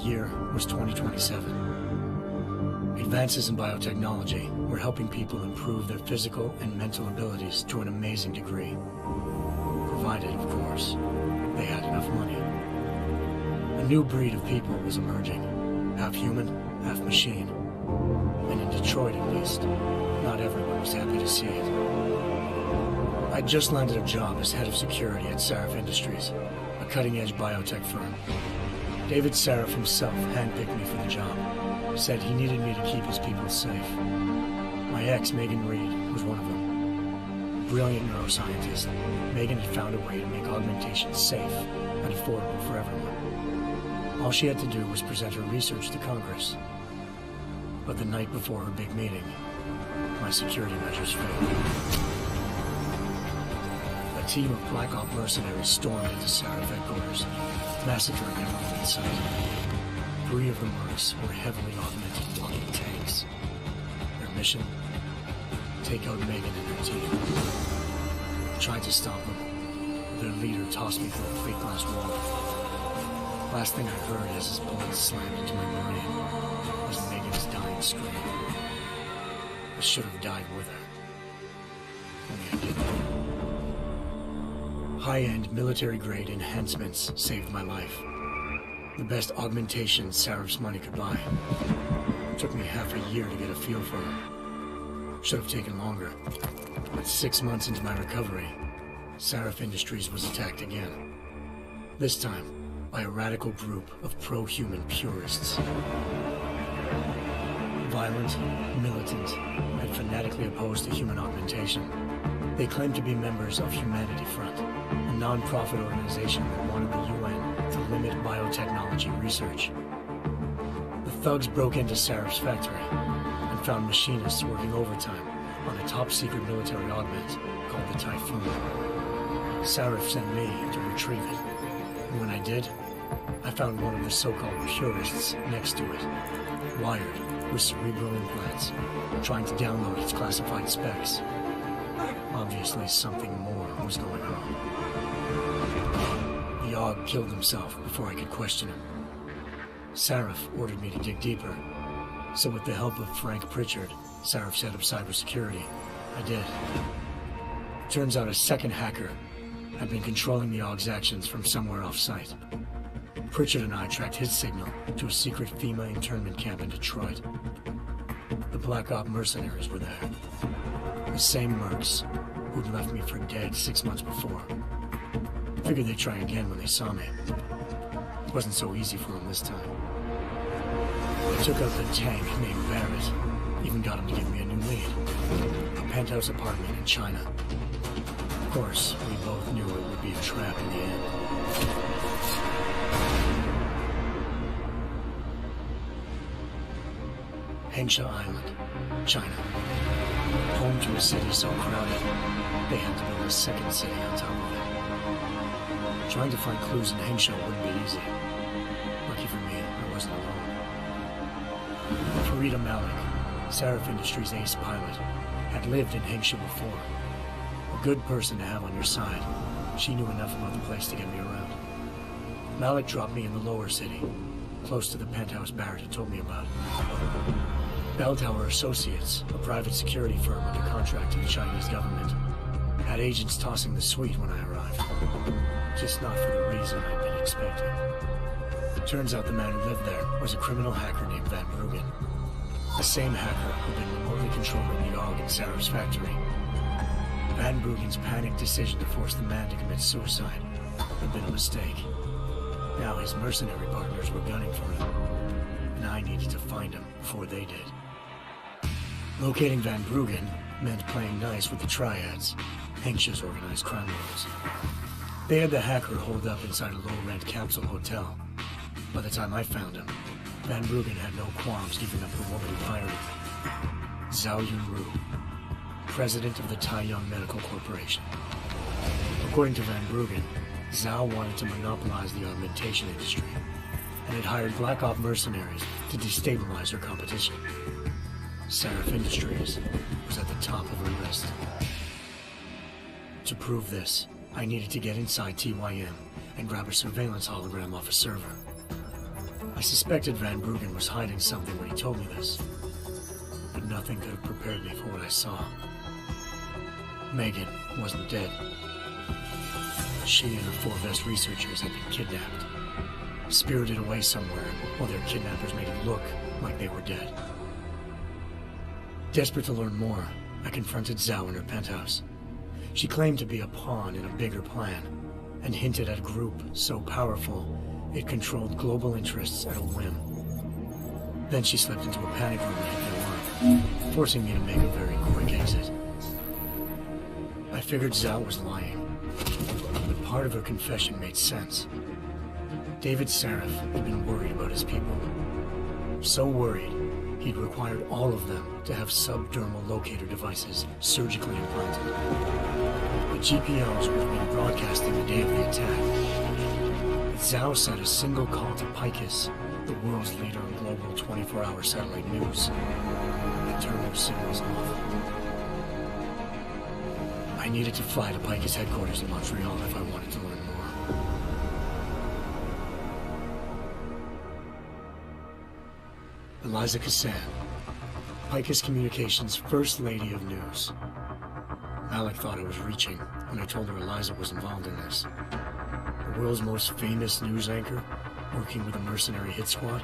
year was 2027. Advances in biotechnology were helping people improve their physical and mental abilities to an amazing degree. Provided, of course, they had enough money. A new breed of people was emerging, half human, half machine. And in Detroit, at least, not everyone was happy to see it. I'd just landed a job as head of security at Sarif Industries, a cutting-edge biotech firm. David Sarif himself handpicked me for the job, said he needed me to keep his people safe. My ex, Megan Reed, was one of them. Brilliant neuroscientist, Megan had found a way to make augmentation safe and affordable for everyone. All she had to do was present her research to Congress. But the night before her big meeting, my security measures failed. A team of Black Op mercenaries stormed into Sarif headquarters, massacring everyone in sight. 3 of the mercs were heavily augmented walking tanks. Their mission? Take out Megan and her team. I tried to stop them. Their leader tossed me through a plate glass wall. Last thing I heard as his bullet slammed into my brain was Megan's dying scream. I should have died with her. Only I didn't. High-end military-grade enhancements saved my life. The best augmentation Sarif's money could buy. It took me half a year to get a feel for her. Should have taken longer. But 6 months into my recovery, Sarif Industries was attacked again. This time, by a radical group of pro-human purists. Violent, militant, and fanatically opposed to human augmentation. They claimed to be members of Humanity Front, a non-profit organization that wanted the UN to limit biotechnology research. The thugs broke into Sarif's factory and found machinists working overtime on a top-secret military augment called the Typhoon. Sarif sent me to retrieve it, and when I did, I found one of the so-called purists next to it, wired with cerebral implants, trying to download its classified specs. Obviously, something more was going on. The AUG killed himself before I could question him. Sarif ordered me to dig deeper, so with the help of Frank Pritchard, Sarif's head of cybersecurity, I did. Turns out a second hacker had been controlling the AUG's actions from somewhere off-site. Pritchard and I tracked his signal to a secret FEMA internment camp in Detroit. The Black Op mercenaries were there. The same mercs who'd left me for dead 6 months before. Figured they'd try again when they saw me. It wasn't so easy for them this time. I took out the tank named Barrett. Even got him to give me a new lead. A penthouse apartment in China. Of course, we both knew it would be a trap in the end. Hengsha Island, China. Home to a city so crowded, they had to build a second city on top of it. Trying to find clues in Hengsha wouldn't be easy. Lucky for me, I wasn't alone. Farida Malik, Sarif Industries' ace pilot, had lived in Hengsha before. A good person to have on your side. She knew enough about the place to get me around. Malik dropped me in the lower city, close to the penthouse Barrett had told me about. Bell Tower Associates, a private security firm under contract to the Chinese government, had agents tossing the suite when I arrived. Just not for the reason I'd been expecting. Turns out the man who lived there was a criminal hacker named Van Bruggen. The same hacker who'd been remotely controlling the AUG in Sarif's factory. Van Bruggen's panicked decision to force the man to commit suicide had been a mistake. Now his mercenary partners were gunning for him, and I needed to find him before they did. Locating Van Bruggen meant playing nice with the Triads, Hengsha's organized crime lords. They had the hacker holed up inside a low-rent capsule hotel. By the time I found him, Van Bruggen had no qualms giving up the woman who hired him. Zhao Yunru, president of the Taiyang Medical Corporation. According to Van Bruggen, Zhao wanted to monopolize the augmentation industry, and had hired Black Op mercenaries to destabilize her competition. Sarif Industries was at the top of her list. To prove this, I needed to get inside TYM and grab a surveillance hologram off a server. I suspected Van Bruggen was hiding something when he told me this, but nothing could have prepared me for what I saw. Megan wasn't dead. She and her 4 best researchers had been kidnapped, spirited away somewhere while their kidnappers made it look like they were dead. Desperate to learn more, I confronted Zhao in her penthouse. She claimed to be a pawn in a bigger plan, and hinted at a group so powerful it controlled global interests at a whim. Then she slipped into a panic room and hit the alarm, forcing me to make a very quick exit. I figured Zhao was lying, but part of her confession made sense. David Sarif had been worried about his people. So worried, he'd required all of them to have subdermal locator devices surgically implanted. The GPOs would have been broadcasting the day of the attack. Zhao sent a single call to Picus, the world's leader in global 24-hour satellite news, and turned those signals off. I needed to fly to Picus headquarters in Montreal if I wanted to learn more. Eliza Cassan, Picus Communications' First Lady of News. Malik thought I was reaching when I told her Eliza was involved in this. The world's most famous news anchor, working with a mercenary hit squad.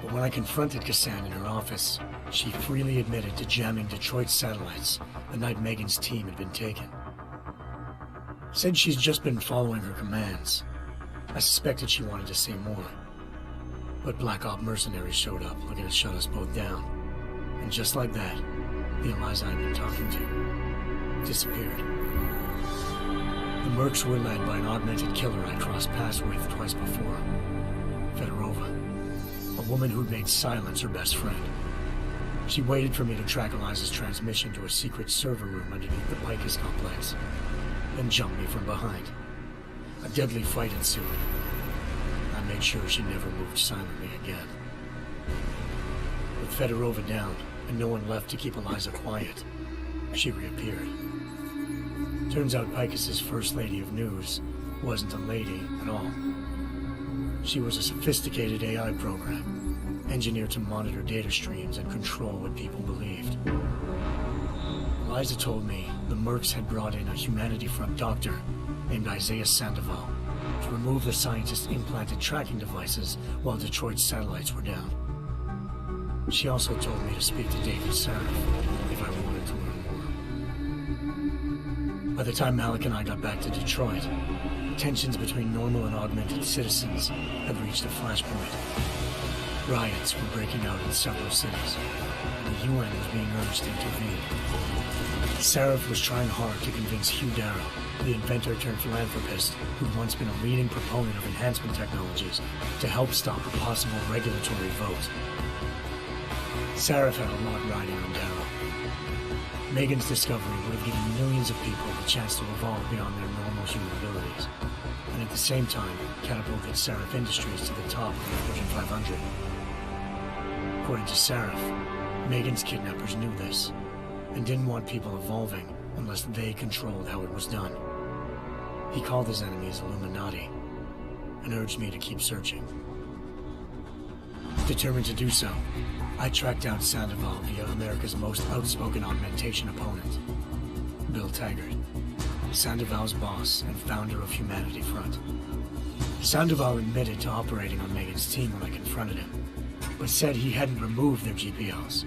But when I confronted Cassan in her office, she freely admitted to jamming Detroit's satellites the night Megan's team had been taken. Said she's just been following her commands. I suspected she wanted to say more. But Black Op mercenaries showed up looking to shut us both down. And just like that, the Eliza I'd been talking to disappeared. The Mercs were led by an augmented killer I crossed paths with twice before, Fedorova, a woman who'd made silence her best friend. She waited for me to track Eliza's transmission to a secret server room underneath the Picus complex, then jumped me from behind. A deadly fight ensued. I made sure she never moved silently again. With Fedorova down, and no one left to keep Eliza quiet, she reappeared. Turns out Picus's First Lady of News wasn't a lady at all. She was a sophisticated AI program, engineered to monitor data streams and control what people believed. Eliza told me the Mercs had brought in a Humanity Front doctor named Isaiah Sandoval to remove the scientist's implanted tracking devices while Detroit's satellites were down. She also told me to speak to David Sarif if I wanted to learn more. By the time Malik and I got back to Detroit, tensions between normal and augmented citizens had reached a flashpoint. Riots were breaking out in several cities, and the UN was being urged to intervene. Sarif was trying hard to convince Hugh Darrow, the inventor-turned-philanthropist who'd once been a leading proponent of enhancement technologies, to help stop a possible regulatory vote. Sarif had a lot riding on Darrow. Megan's discovery would have given millions of people the chance to evolve beyond their normal human abilities, and at the same time catapulted Sarif Industries to the top of the Fortune 500. According to Sarif, Megan's kidnappers knew this, and didn't want people evolving unless they controlled how it was done. He called his enemies Illuminati, and urged me to keep searching. Determined to do so, I tracked down Sandoval via America's most outspoken augmentation opponent, Bill Taggart, Sandoval's boss and founder of Humanity Front. Sandoval admitted to operating on Megan's team when I confronted him, but said he hadn't removed their GPLs.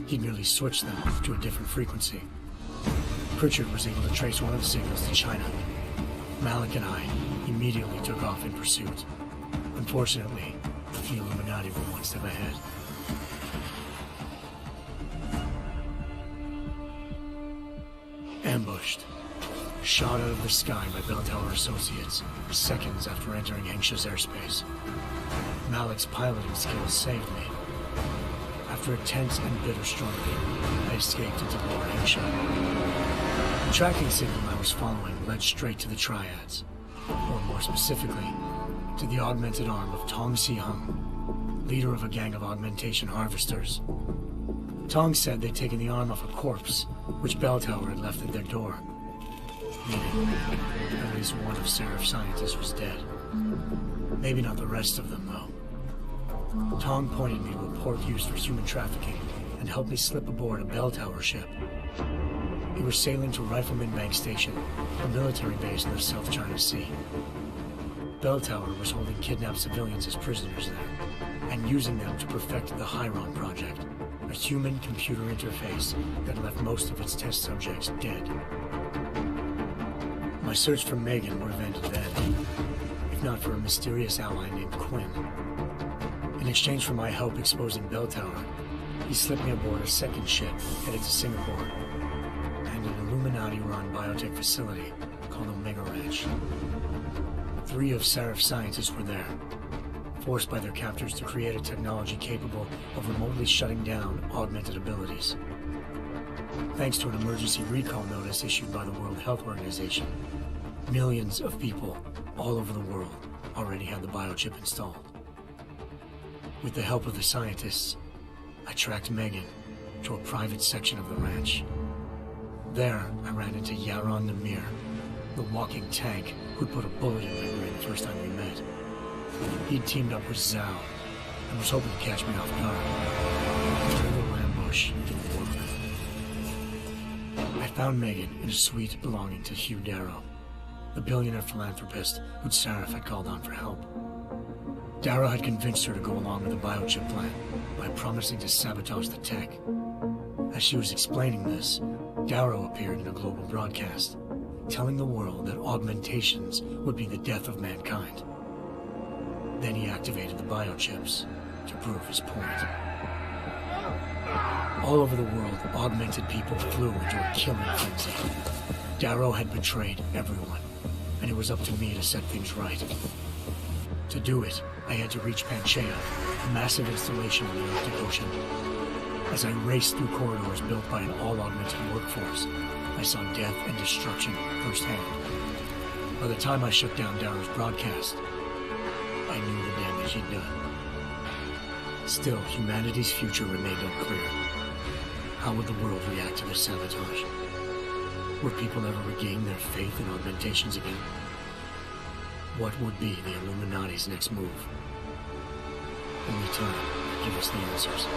He'd merely switched them to a different frequency. Pritchard was able to trace one of the signals to China. Malik and I immediately took off in pursuit. Unfortunately, the Illuminati were one step ahead. Ambushed. Shot out of the sky by Bell Tower Associates, seconds after entering Hengsha's airspace. Malik's piloting skills saved me. After a tense and bitter struggle, I escaped into Lower Hengsha. The tracking signal I was following led straight to the Triads, or more specifically, to the augmented arm of Tong Si-hung, leader of a gang of augmentation harvesters. Tong said they'd taken the arm off a corpse, which Bell Tower had left at their door. Meaning, at least one of Sarif's scientists was dead. Maybe not the rest of them, though. Tong pointed me to a port used for human trafficking and helped me slip aboard a bell tower ship. We were sailing to Rifleman Bank Station, a military base in the South China Sea. Bell Tower was holding kidnapped civilians as prisoners there, and using them to perfect the Hyron Project, a human-computer interface that left most of its test subjects dead. My search for Megan would have ended then, if not for a mysterious ally named Quinn. In exchange for my help exposing Bell Tower, he slipped me aboard a second ship headed to Singapore, and an Illuminati-run biotech facility called Omega Ranch. 3 of Seraph's scientists were there, forced by their captors to create a technology capable of remotely shutting down augmented abilities. Thanks to an emergency recall notice issued by the World Health Organization, millions of people all over the world already had the biochip installed. With the help of the scientists, I tracked Megan to a private section of the ranch. There, I ran into Yaron Namir, the walking tank who'd put a bullet in my brain the first time we met. He'd teamed up with Zhao and was hoping to catch me off guard. The little ambush didn't work. I found Megan in a suite belonging to Hugh Darrow, the billionaire philanthropist who'd Seraph had called on for help. Darrow had convinced her to go along with the biochip plan by promising to sabotage the tech. As she was explaining this, Darrow appeared in a global broadcast, telling the world that augmentations would be the death of mankind. Then he activated the biochips to prove his point. All over the world, augmented people flew into a killing frenzy. Darrow had betrayed everyone, and it was up to me to set things right. To do it, I had to reach Panchaea, a massive installation in the Arctic Ocean. As I raced through corridors built by an all-augmented workforce, I saw death and destruction firsthand. By the time I shut down Darrow's broadcast, I knew the damage he'd done. Still, humanity's future remained unclear. How would the world react to this sabotage? Would people ever regain their faith in augmentations again? What would be the Illuminati's next move? Only time could give us the answers.